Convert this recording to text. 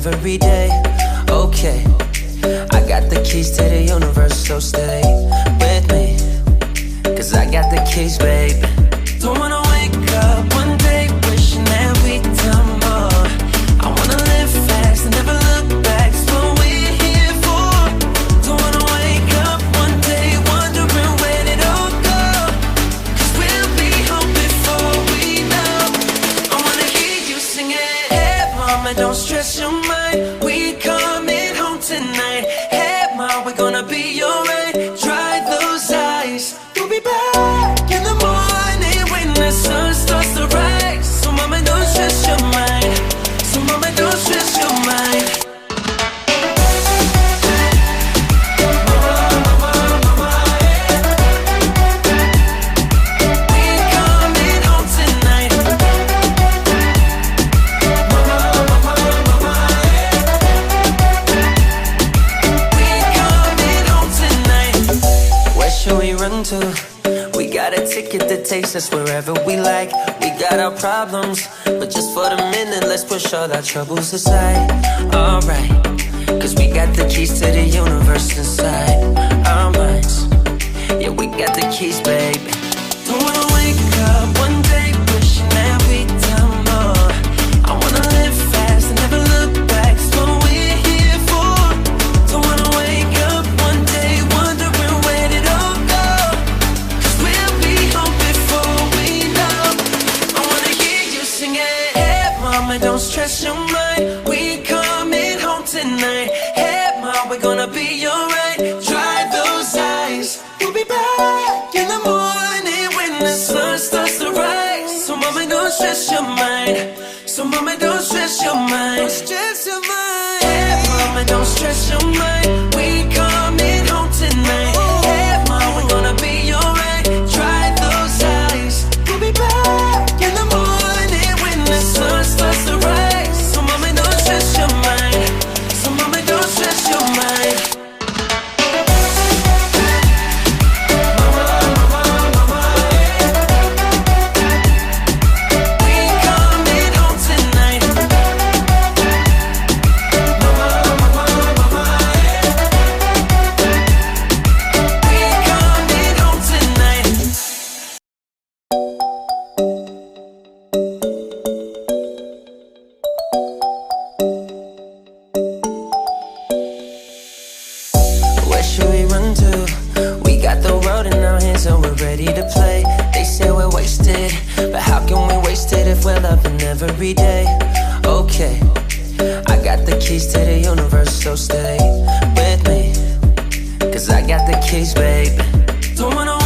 every day. Okay, I got the keys to the universe, so stay with me, 'cause I got the keys, baby. Don't wanna wake up one day wishing that we'd done more. I wanna live fast and never look back, it's what we're here for. Don't wanna wake up one day wondering where it all go, 'cause we'll be home before we know. I wanna hear you sing it. Hey mama, don't stress your mind, we coming home tonight. Hey mom, we're gonna be alright. Dry those eyes, we'll be back in the morning when the sun starts to rise. So mama, don't stress your mind. So mama, don't stress your mind. We got a ticket that takes us wherever we like. We got our problems, but just for the minute, let's push all our troubles aside. Alright, 'cause we got the keys to the universe inside our minds. Yeah, we got the keys, baby. Don't wanna wake up one day wishing that we'd done more. I wanna live fast and never look back, it's what we're here for. Don't wanna wake up one day wondering where it all go, 'cause we'll be home before we know. I wanna hear you sing it. Hey mama, don't stress your mind, we coming home tonight. Hey mom, we're gonna be alright. Dry those eyes, we'll be back in the morning when the sun starts to rise. So mama, don't stress your mind. So mama, don't stress your mind. Don't stress your mind. Hey mama, don't stress your mind, we coming home tonight. Hey mom, we're gonna be alright. Dry those eyes, we'll be back in the morning when the sun starts to rise. So mama, don't stress your mind. So mama, don't stress your mind. Where should we run to? We got the road in our hands and we're ready to play. They say we're wasted, but how can we waste it if we're loving every day? Okay, I got the keys to the universe, so stay with me, 'cause I got the keys, baby. Don't wanna